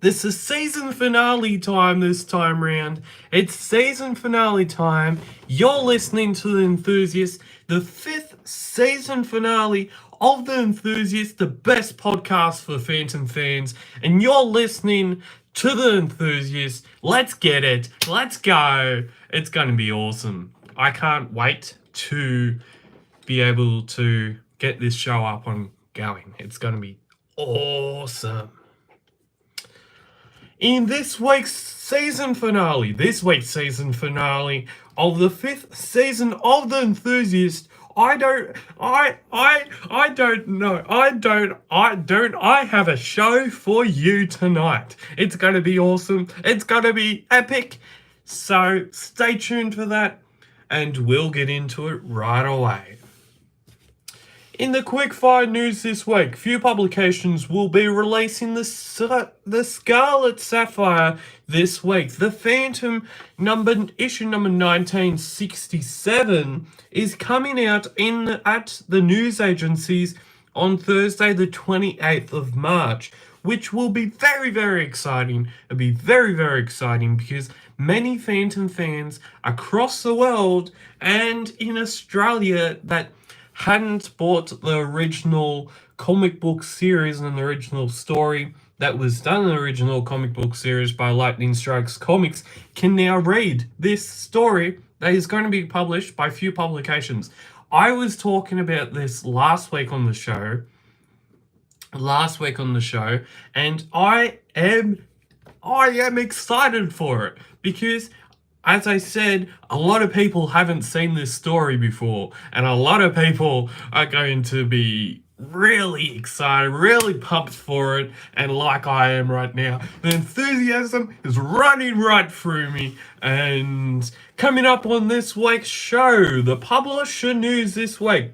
This is season finale time this time round. It's season finale time. You're listening to The Enthusiast, the 5th season finale of The Enthusiast, the best podcast for Phantom fans. And you're listening to The Enthusiast. Let's get it. Let's go. It's going to be awesome. I can't wait to be able to get this show up and going. It's going to be awesome. In this week's season finale of the 5th season of The Enthusiast, I have a show for you tonight. It's going to be awesome. It's going to be epic. So stay tuned for that and we'll get into it right away. In the quickfire news this week, few publications will be releasing the Scarlet Sapphire this week. The Phantom issue number 1967 is coming out at the news agencies on Thursday the 28th of March, which will be very, very exciting. It'll be very, very exciting because many Phantom fans across the world and in Australia that hadn't bought the original comic book series and the original story that was done in the original comic book series by Lightning Strikes Comics can now read this story that is going to be published by few publications. I was talking about this last week on the show, and I am excited for it because, as I said, a lot of people haven't seen this story before, and a lot of people are going to be really excited, really pumped for it, and like I am right now, the enthusiasm is running right through me. And coming up on this week's show, the publisher news this week.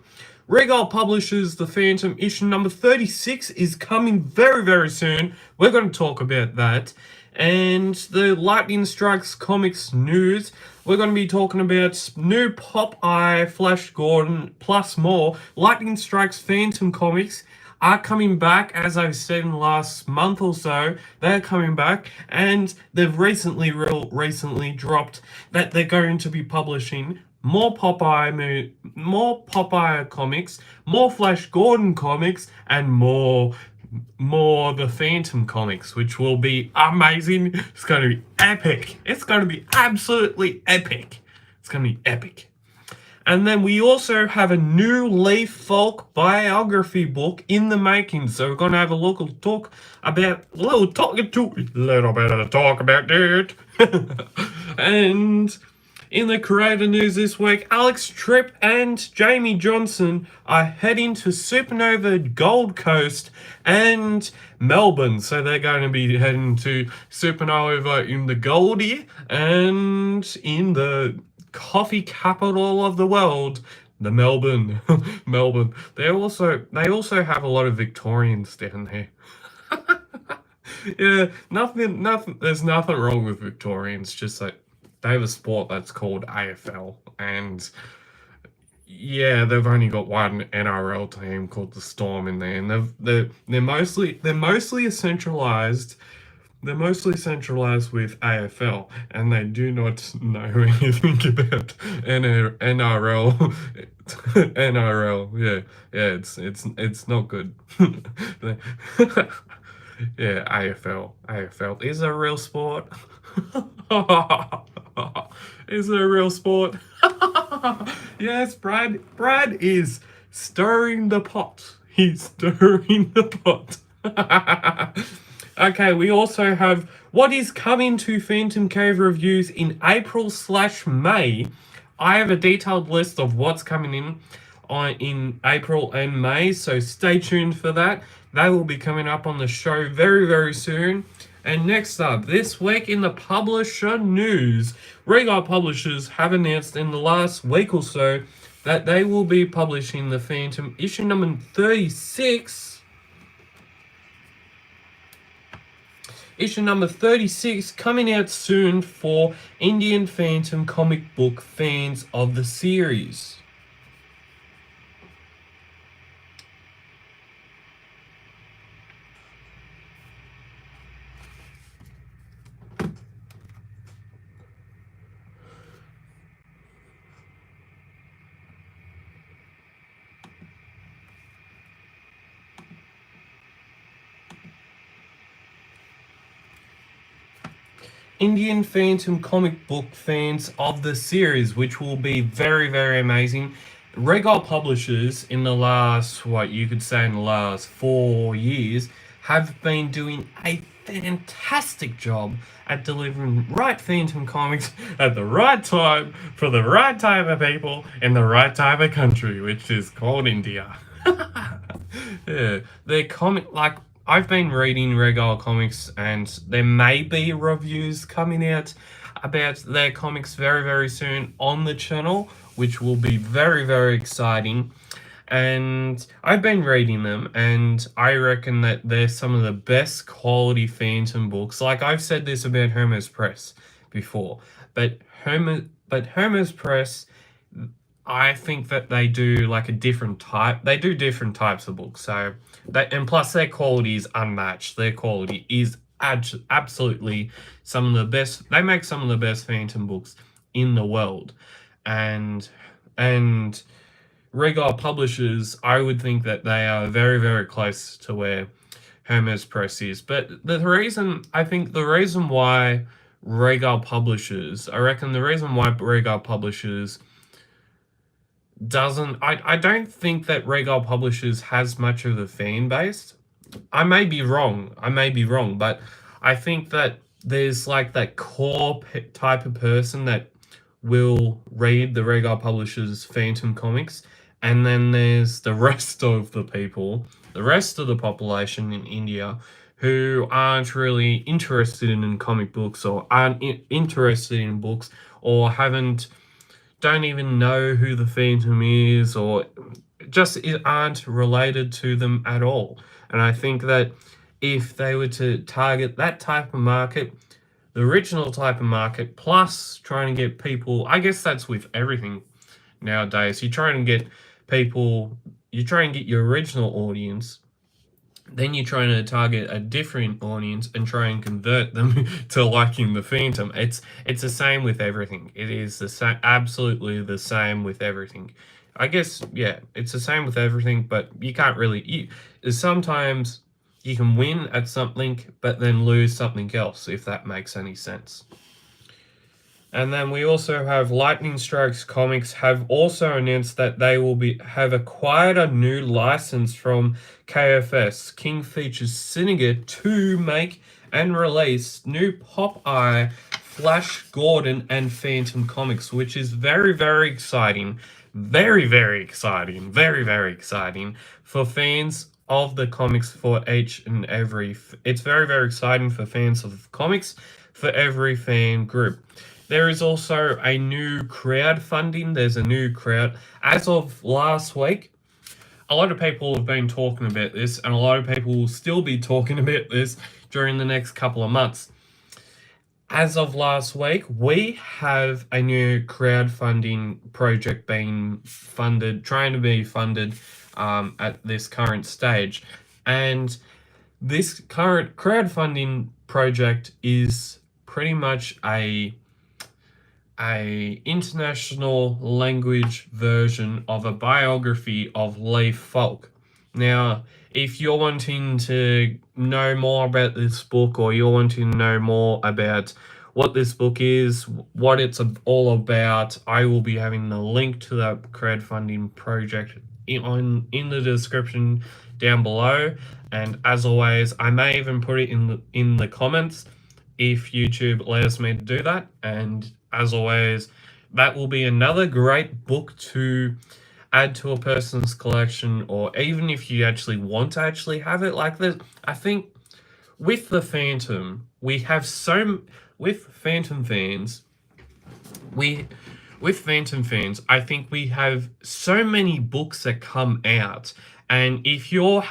Regal Publishers The Phantom issue number 36 is coming very, very soon. We're going to talk about that. And the Lightning Strikes Comics news, we're going to be talking about new Popeye, Flash Gordon, plus more. Lightning Strikes Phantom comics are coming back, as I've said in the last month or so. They're coming back, and they've recently dropped that they're going to be publishing more Popeye comics, more Flash Gordon comics, and more the Phantom comics, which will be amazing. It's going to be epic. It's going to be absolutely epic. It's going to be epic. And then we also have a new Lee Falk biography book in the making. So we're going to have a little bit of talk about it. And in the creator news this week, Alex Tripp and Jamie Johnson are heading to Supernova Gold Coast and Melbourne. So they're going to be heading to Supernova in the Goldie and in the coffee capital of the world, the Melbourne. Melbourne. They also have a lot of Victorians down there. Yeah, nothing. There's nothing wrong with Victorians. Just like they have a sport that's called AFL, and yeah, they've only got one NRL team called the Storm in there, and they're mostly centralized. They're mostly centralized with AFL, and they do not know anything about NRL. NRL, yeah, it's not good. Yeah, AFL is a real sport. Is it a real sport? Yes, Brad is stirring the pot. He's stirring the pot. Okay, we also have what is coming to Phantom Cave Reviews in April/May. I have a detailed list of what's coming in April and May, so stay tuned for that. They will be coming up on the show very, very soon. And next up, this week in the publisher news, Regal Publishers have announced in the last week or so that they will be publishing the Phantom issue number 36. Issue number 36 coming out soon for Indian Phantom comic book fans of the series. Indian Phantom comic book fans of the series, which will be very, very amazing. Regal Publishers, in the last, what you could say, in the last 4 years, have been doing a fantastic job at delivering right Phantom comics at the right time for the right type of people in the right type of country, which is called India. Yeah, their comic, like, I've been reading Regal comics, and there may be reviews coming out about their comics very, very soon on the channel, which will be very, very exciting. And I've been reading them, and I reckon that they're some of the best quality Phantom books. Like, I've said this about Hermes Press before, but Hermes Press, I think that they do like a different type. They do different types of books. So and plus their quality is unmatched. Their quality is absolutely some of the best. They make some of the best Phantom books in the world, and and Regal Publishers, I would think that they are very, very close to where Hermes Press is. But the reason why Regal Publishers, I reckon the reason why Regal Publishers doesn't, I don't think that Regal Publishers has much of a fan base. I may be wrong. But I think that there's like that core type of person that will read the Regal Publishers Phantom comics, and then there's the rest of the people, the rest of the population in India, who aren't really interested in comic books, or aren't interested in books, or don't even know who the Phantom is, or just aren't related to them at all. And I think that if they were to target that type of market, the original type of market, plus trying to get people, I guess that's with everything nowadays. You try and get people, you try and get your original audience, then you're trying to target a different audience and try and convert them to liking the Phantom. It's the same with everything. It is the same, absolutely the same with everything. I guess, yeah, it's the same with everything, but you can't really. Sometimes you can win at something, but then lose something else, if that makes any sense. And then we also have Lightning Strikes Comics have also announced that they will have acquired a new license from KFS, King Features Syndicate, to make and release new Popeye, Flash Gordon, and Phantom comics, which is very, very exciting. Very, very exciting. Very, very exciting for fans of the comics for each and every. It's very, very exciting for fans of comics for every fan group. There is also a new crowdfunding. There's a new crowd. As of last week, a lot of people have been talking about this, and a lot of people will still be talking about this during the next couple of months. As of last week, we have a new crowdfunding project being funded, trying to be funded at this current stage. And this current crowdfunding project is pretty much a international language version of a biography of Leif Falk. Now, if you're wanting to know more about this book, or you're wanting to know more about what this book is, what it's all about, I will be having the link to that crowdfunding project in the description down below. And as always, I may even put it in the comments if YouTube allows me to do that. And as always, that will be another great book to add to a person's collection, or even if you actually want to actually have it like this. I think with the Phantom, we have with Phantom fans, I think we have so many books that come out, and if you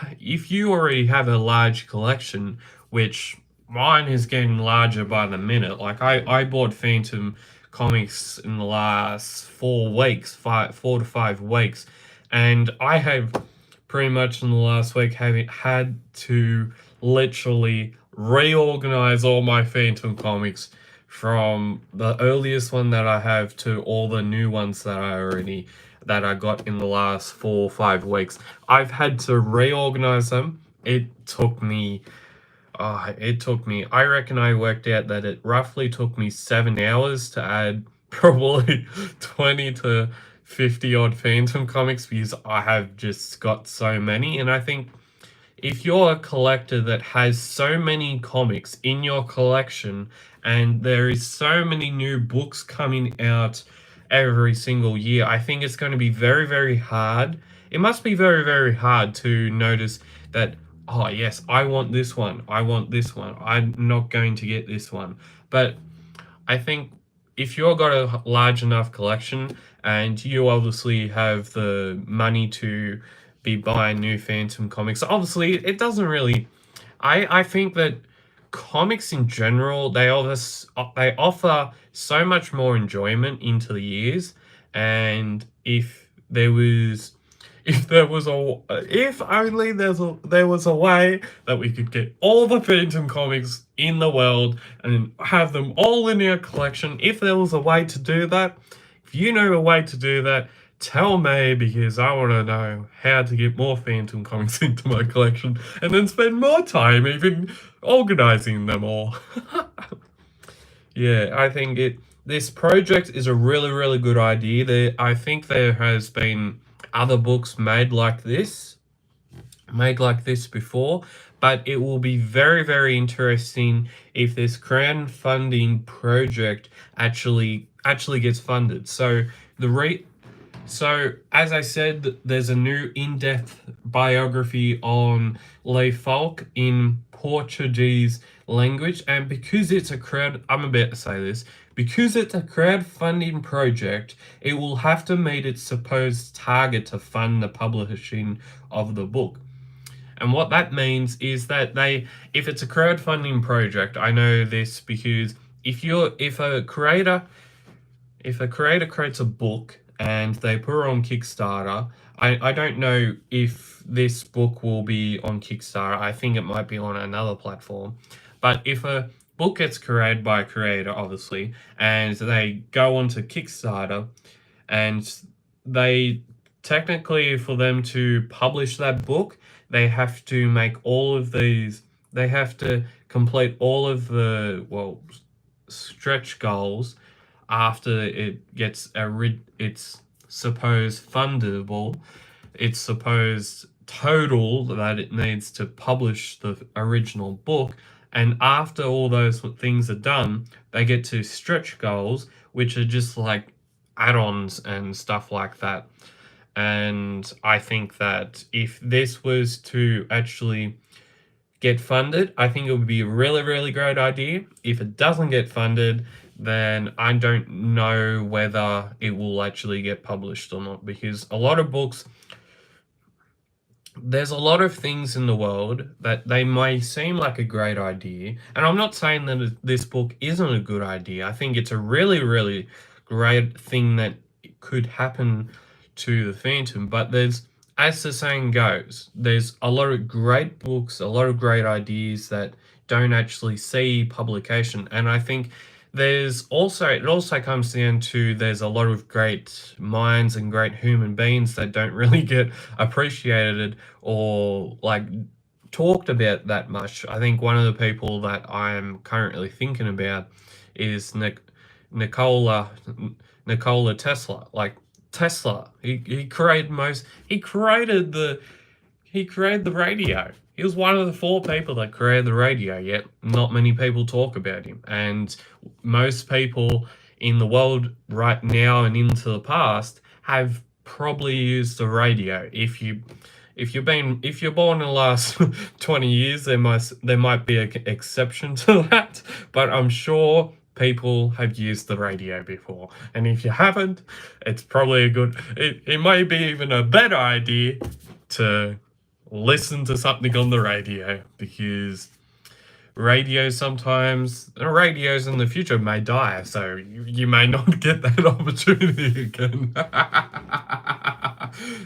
already have a large collection, which mine is getting larger by the minute. Like, I bought Phantom comics in the last 4 to 5 weeks, and I have pretty much in the last week had to literally reorganize all my Phantom comics, from the earliest one that I have to all the new ones that I got in the last 4 or 5 weeks. I've had to reorganize them. It took me It took me, I reckon I worked out that it roughly took me 7 hours to add probably 20 to 50 odd Phantom comics because I have just got so many. And I think if you're a collector that has so many comics in your collection and there is so many new books coming out every single year, I think it's going to be very, very hard. It must be very, very hard to notice that, oh, yes, I want this one. I want this one. I'm not going to get this one. But I think if you've got a large enough collection and you obviously have the money to be buying new Phantom comics, obviously it doesn't really. I think that comics in general they offer so much more enjoyment into the years, and if only there was a way that we could get all the Phantom comics in the world and have them all in our collection. If there was a way to do that, if you know a way to do that, tell me, because I want to know how to get more Phantom comics into my collection and then spend more time even organizing them all. Yeah, I think this project is a really, really good idea. I think there has been other books made like this before, but it will be very, very interesting if this crowdfunding project actually gets funded. So, as I said, there's a new in-depth biography on Lee Falk in Portuguese language, and because it's I'm about to say this, because it's a crowdfunding project, it will have to meet its supposed target to fund the publishing of the book. And what that means is that if it's a crowdfunding project, I know this because if a creator creates a book and they put it on Kickstarter, I don't know if this book will be on Kickstarter. I think it might be on another platform. But if a book gets created by a creator, obviously, and they go onto Kickstarter, and they technically, for them to publish that book, they have to they have to complete all of the, well, stretch goals after it gets its supposed fundable, its supposed total that it needs to publish the original book. And after all those things are done, they get to stretch goals, which are just like add-ons and stuff like that. And I think that if this was to actually get funded, I think it would be a really, really great idea. If it doesn't get funded, then I don't know whether it will actually get published or not, because there's a lot of things in the world that they may seem like a great idea, and I'm not saying that this book isn't a good idea. I think it's a really, really great thing that could happen to the Phantom, but as the saying goes, there's a lot of great books, a lot of great ideas that don't actually see publication, and I think it also comes down to there's a lot of great minds and great human beings that don't really get appreciated or like talked about that much. I think one of the people that I am currently thinking about is Nikola Nikola Tesla. Like Tesla, he created the radio. He was one of the 4 people that created the radio, yet not many people talk about him. And most people in the world right now and into the past have probably used the radio. If you're born in the last 20 years, there might be an exception to that, but I'm sure people have used the radio before. And if you haven't, it's probably it may be even a better idea to listen to something on the radio, because radios in the future may die, so you may not get that opportunity again.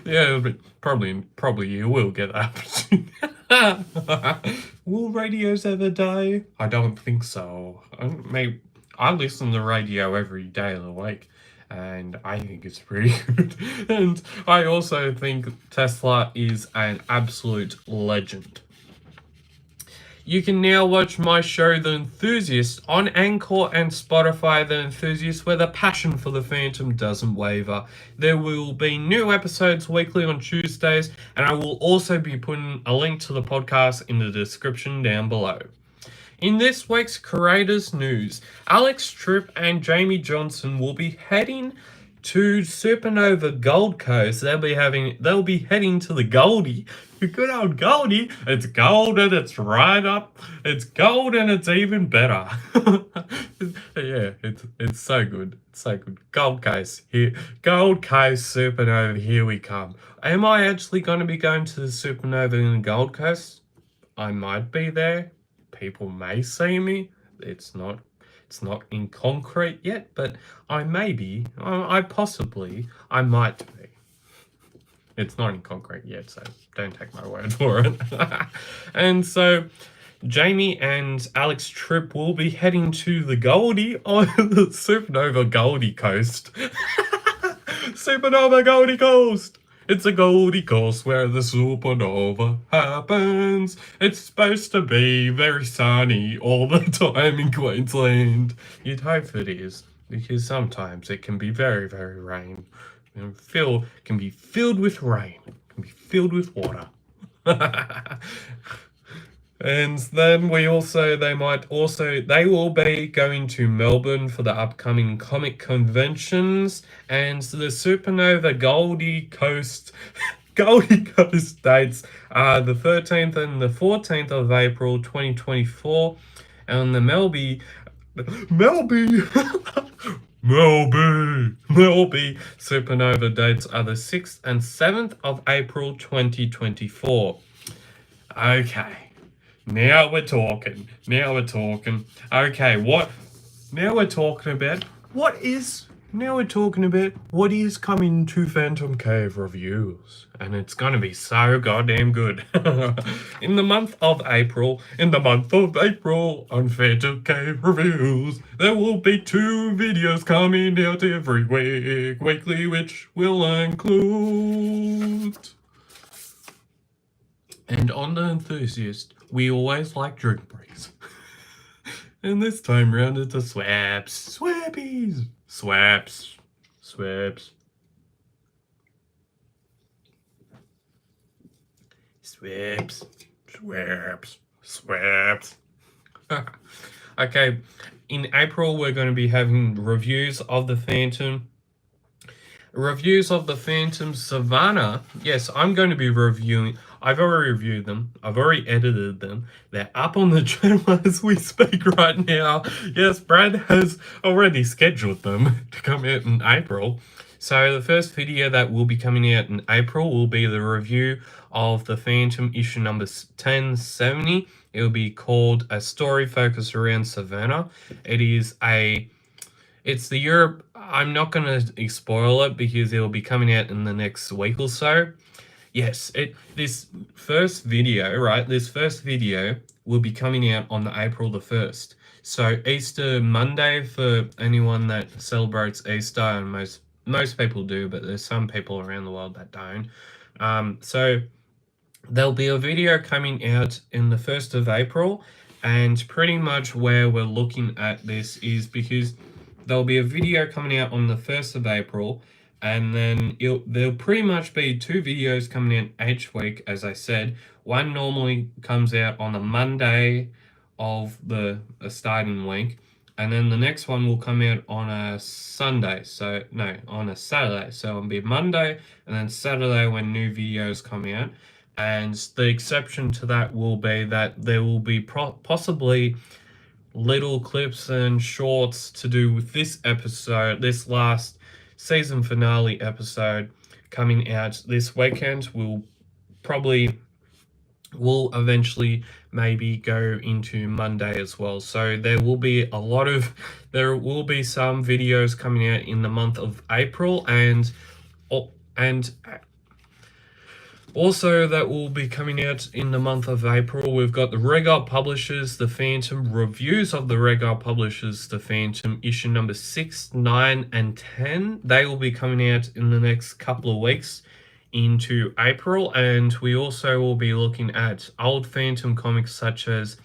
Yeah, but probably you will get that opportunity. Will radios ever die? I don't think so. I listen to the radio every day of the week, and I think it's pretty good. And I also think Tesla is an absolute legend. You can now watch my show, The Enthusiast, on Anchor and Spotify. The Enthusiast, where the passion for the Phantom doesn't waver. There will be new episodes weekly on Tuesdays, and I will also be putting a link to the podcast in the description down below. In this week's Creators News, Alex Tripp and Jamie Johnson will be heading to Supernova Gold Coast. They'll be heading to the Goldie. The good old Goldie. It's gold and it's right up. It's gold and it's even better. Yeah, it's so good. It's so good. Gold Coast here. Gold Coast Supernova. Here we come. Am I actually going to be going to the Supernova in the Gold Coast? I might be there. People may see me. It's not in concrete yet, but I may be. I might be. It's not in concrete yet, so don't take my word for it. And so Jamie and Alex Tripp will be heading to the Goldie on the Supernova Goldie Coast. Supernova Goldie Coast! It's a Goldie Coast where the supernova happens. It's supposed to be very sunny all the time in Queensland. You'd hope it is, because sometimes it can be very, very rain. Can be filled with rain. Can be filled with water. And then they will be going to Melbourne for the upcoming comic conventions, and the Supernova Goldie Coast dates are the 13th and the 14th of April 2024, and the Melby Supernova dates are the 6th and 7th of April 2024. Okay. Now we're talking. Okay, now we're talking about what is coming to Phantom Cave reviews. And it's gonna be so goddamn good. In the month of April, on Phantom Cave reviews, there will be 2 videos coming out every weekly, which will include... And on The Enthusiast, we always like drink breaks. And this time round it's a swaps. Swappies. Swaps. Swaps. Swaps. Swaps. Swaps. Okay, in April we're going to be having reviews of the Phantom. Reviews of the Phantom Savannah. Yes, I'm going to be reviewing. I've already reviewed them. I've already edited them. They're up on the channel as we speak right now. Yes, Brad has already scheduled them to come out in April. So the first video that will be coming out in April will be the review of the Phantom issue number 1070. It will be called A Story Focused Around Savannah. It's the Europe... I'm not going to spoil it because it will be coming out in the next week or so. Yes, this first video will be coming out on April the 1st. So Easter Monday for anyone that celebrates Easter, and most people do, but there's some people around the world that don't. So there'll be a video coming out in the 1st of April, and pretty much where we're looking at this is because there'll be a video coming out on the 1st of April, and then there'll pretty much be 2 videos coming out each week, as I said. One normally comes out on a Monday of the starting week, and then the next one will come out on a Sunday. On a Saturday. So it'll be Monday and then Saturday when new videos come out. And the exception to that will be that there will be possibly little clips and shorts to do with this episode, this last season finale episode coming out this weekend. Will eventually maybe go into Monday as well. So there will be some videos coming out in the month of April, and also that will be coming out in the month of April. We've got the Regal Publishers The Phantom, reviews of the Regal Publishers The Phantom, issue number 6, 9, and 10. They will be coming out in the next couple of weeks into April, and we also will be looking at old Phantom comics such as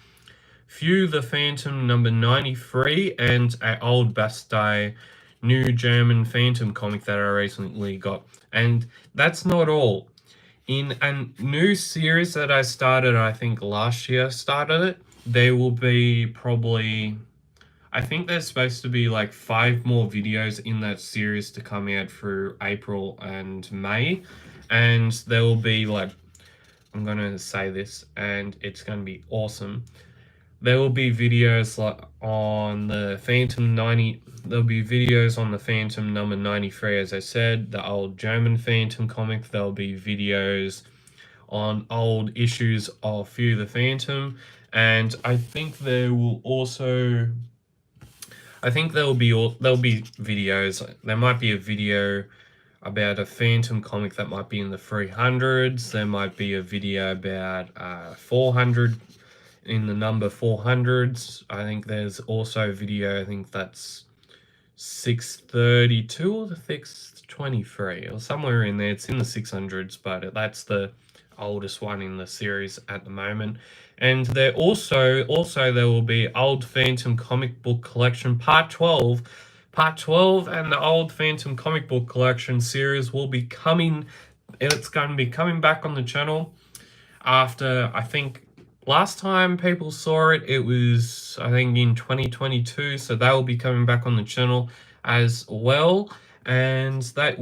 Few the Phantom number 93 and a old Bastei new German Phantom comic that I recently got. And that's not all. In a new series that I started, I think last year started it, there will be probably, I think there's supposed to be like 5 more videos in that series to come out through April and May. And there will be like, I'm going to say this and it's going to be awesome. There will be videos like on the Phantom 90. There'll be videos on the Phantom number 93, as I said, the old German Phantom comic. There'll be videos on old issues of Few the Phantom, and I think there will also. I think there'll be videos. There might be a video about a Phantom comic that might be in the 300s. There might be a video about 400 in the number 400s. I think there's also a video, I think that's 632 or the 623 or somewhere in there. It's in the 600s, but that's the oldest one in the series at the moment. And there also there will be Old Phantom Comic Book Collection Part 12. Part 12 and the Old Phantom Comic Book Collection series will be coming. It's going to be coming back on the channel after, I think, last time people saw it, it was, I think, in 2022. So that will be coming back on the channel as well. And that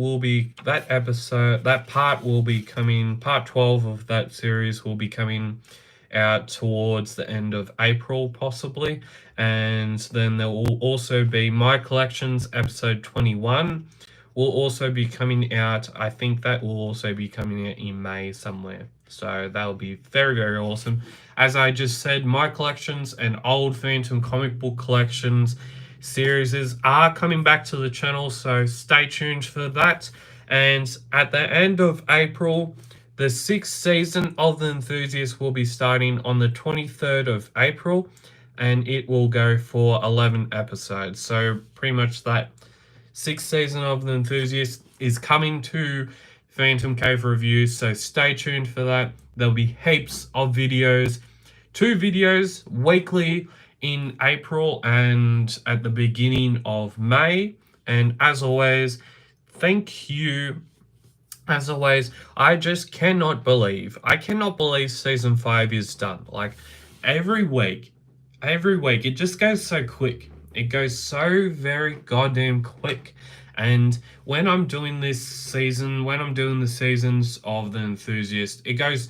part will be coming, part 12 of that series will be coming out towards the end of April, possibly. And then there will also be My Collections episode 21 will also be coming out. I think that will also be coming out in May somewhere. So that'll be very, very awesome. As I just said, My Collections and Old Phantom Comic Book Collections series are coming back to the channel, so stay tuned for that. And at the end of April, the 6th season of The Enthusiast will be starting on the 23rd of April, and it will go for 11 episodes. So pretty much that 6th season of The Enthusiast is coming to Phantom Cave Reviews, so stay tuned for that. There'll be heaps of videos, 2 videos weekly in April and at the beginning of May. And as always, thank you. As always, I cannot believe season 5 is done. Like every week, it just goes so quick. It goes so very goddamn quick. And when I'm doing the seasons of The Enthusiast, it goes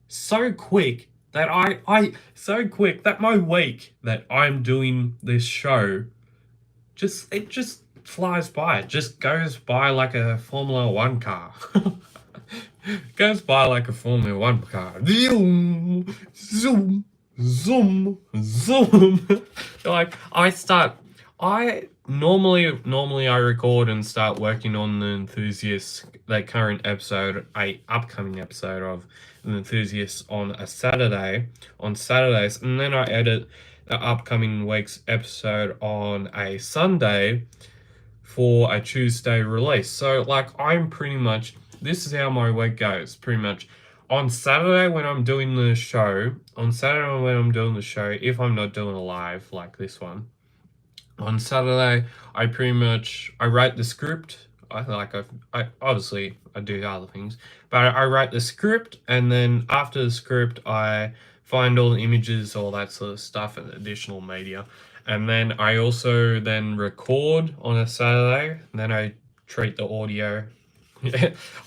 so quick that my week that I'm doing this show just flies by. It just goes by like a Formula 1 car. Goes by like a Formula 1 car. Zoom, zoom, zoom, zoom. Like I normally I record and start working on The Enthusiast, the current episode, a upcoming episode of The Enthusiast on Saturdays, and then I edit the upcoming week's episode on a Sunday for a Tuesday release. So like this is how my week goes, pretty much. On Saturday when I'm doing the show, if I'm not doing a live like this one, on Saturday, I write the script. I obviously I do other things, but I write the script, and then after the script, I find all the images, all that sort of stuff, and additional media, and then I also then record on a Saturday. And then I treat the audio.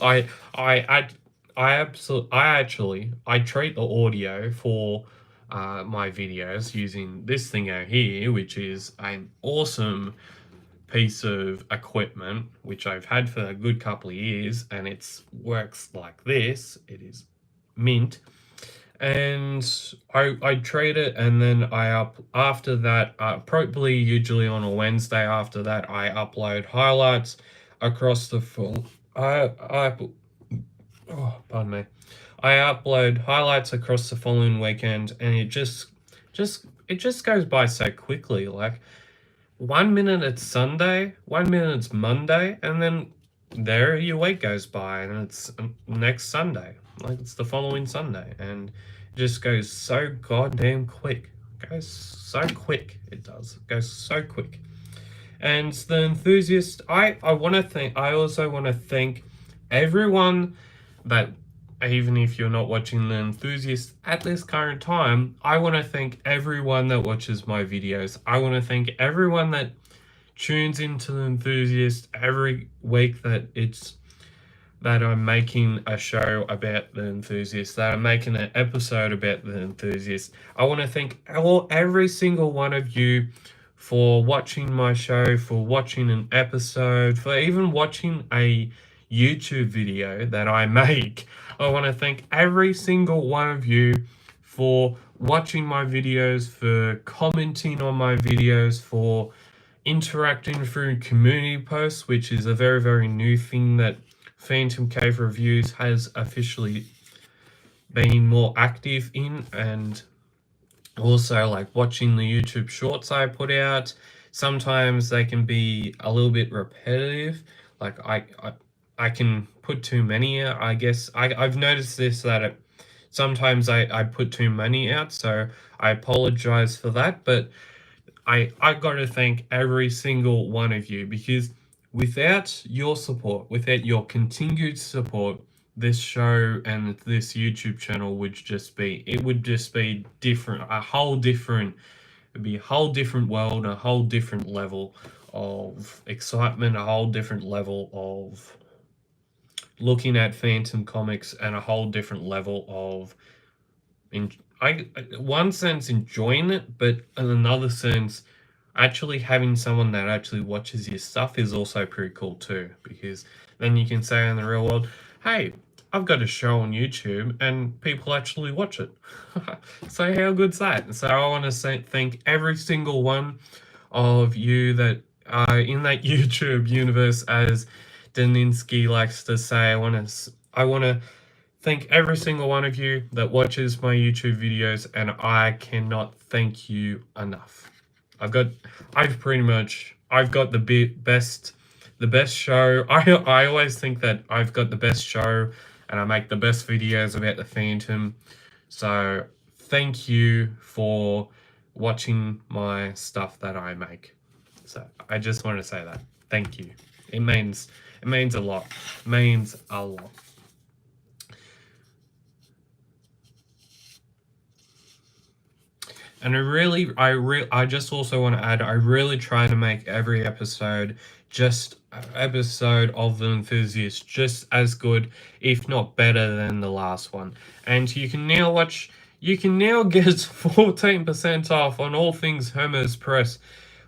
I treat the audio for my videos using this thing out here, which is an awesome piece of equipment which I've had for a good couple of years, and it works like this. It is mint, and I trade it, and then after that, probably usually on a Wednesday after that, I upload highlights across the full. Pardon me. I upload highlights across the following weekend, and it just goes by so quickly. Like 1 minute it's Sunday, 1 minute it's Monday, and then there your week goes by, and it's next Sunday. Like it's the following Sunday, and it just goes so goddamn quick. Goes so quick. It does. It goes so quick. And the Enthusiast, I also want to thank everyone that, even if you're not watching the Enthusiast at this current time, I want to thank everyone that watches my videos. I want to thank everyone that tunes into the Enthusiast every week, that I'm making a show about the Enthusiast, that I'm making an episode about the Enthusiast. I want to thank every single one of you for watching my show, for watching an episode, for even watching a YouTube video that I make. I want to thank every single one of you for watching my videos, for commenting on my videos, for interacting through community posts, which is a very, very new thing that Phantom Cave Reviews has officially been more active in. And also, like, watching the YouTube shorts I put out, sometimes they can be a little bit repetitive. Like, I can put too many out, I guess. I've noticed this, that sometimes I put too many out, so I apologize for that. But I got to thank every single one of you, because without your support, without your continued support, this show and this YouTube channel would just be different, it'd be a whole different world, a whole different level of excitement, a whole different level of looking at Phantom comics, and a whole different level of one sense enjoying it, but in another sense, actually having someone that actually watches your stuff is also pretty cool too, because then you can say in the real world, hey, I've got a show on YouTube and people actually watch it. So how good's that? So I want to thank every single one of you that are in that YouTube universe, as Daninsky likes to say. I want to thank every single one of you that watches my YouTube videos, and I cannot thank you enough. I've got the best show. I always think that I've got the best show, and I make the best videos about the Phantom. So thank you for watching my stuff that I make. So I just want to say that. Thank you. It means a lot. It means a lot. And I just also want to add, I really try to make every episode of The Enthusiast just as good, if not better, than the last one. And you can now get 14% off on all things Hermes Press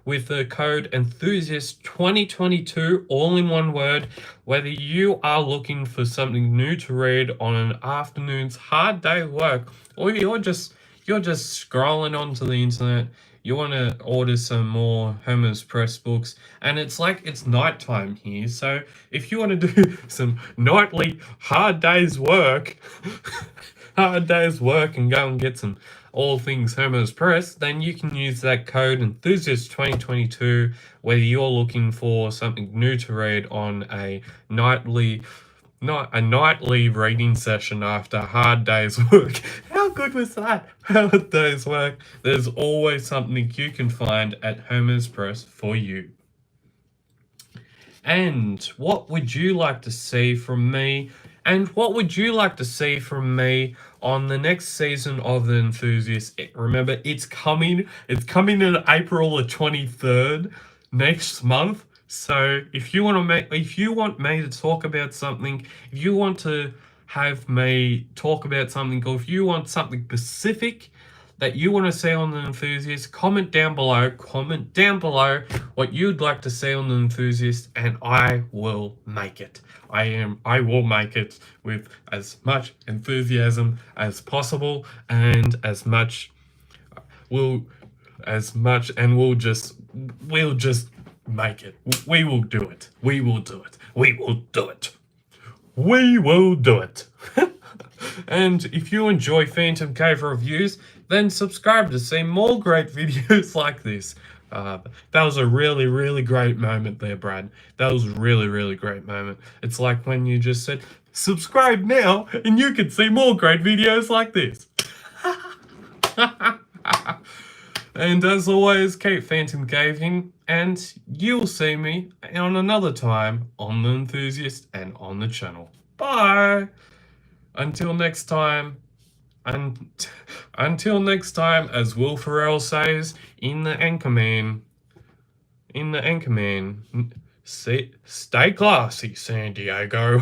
with the code Enthusiast 2022, all in one word. Whether you are looking for something new to read on an afternoon's hard day of work, or you're just scrolling onto the internet, you want to order some more Hermes Press books, and it's nighttime here, so if you want to do some nightly hard days work and go and get some all things Hermes Press, then you can use that code Enthusiast 2022, whether you're looking for something new to read on a nightly reading session after a hard day's work. How good was that? Hard day's work. There's always something you can find at Hermes Press for you. And what would you like to see from me? And what would you like to see from me on the next season of The Enthusiast? Remember, it's coming. It's coming in April the 23rd, next month. So if you want me to talk about something, if you want to have me talk about something, or if you want something specific that you want to see on The Enthusiast, comment down below. Comment down below what you'd like to see on The Enthusiast, and I will make it. I will make it with as much enthusiasm as possible, and we'll just make it. We will do it. We will do it. We will do it. We will do it. And if you enjoy Phantom Cave Reviews, then subscribe to see more great videos like this. That was a really, really great moment there, Brad. That was a really, really great moment. It's like when you just said, subscribe now, and you can see more great videos like this. And as always, keep phantom caving, and you'll see me on another time on the Enthusiast and on the channel. Bye! Until next time, and until next time, as Will Ferrell says in the Anchorman, stay classy, San Diego.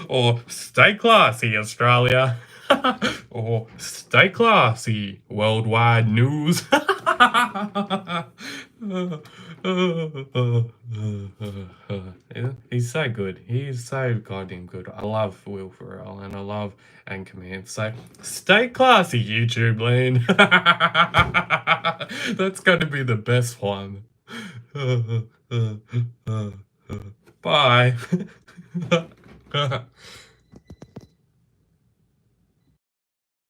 Or stay classy, Australia. Or stay classy, worldwide news. He's so good. He's so goddamn good. I love Will Ferrell and I love Anchorman. So stay classy, YouTube land. That's going to be the best one. Bye.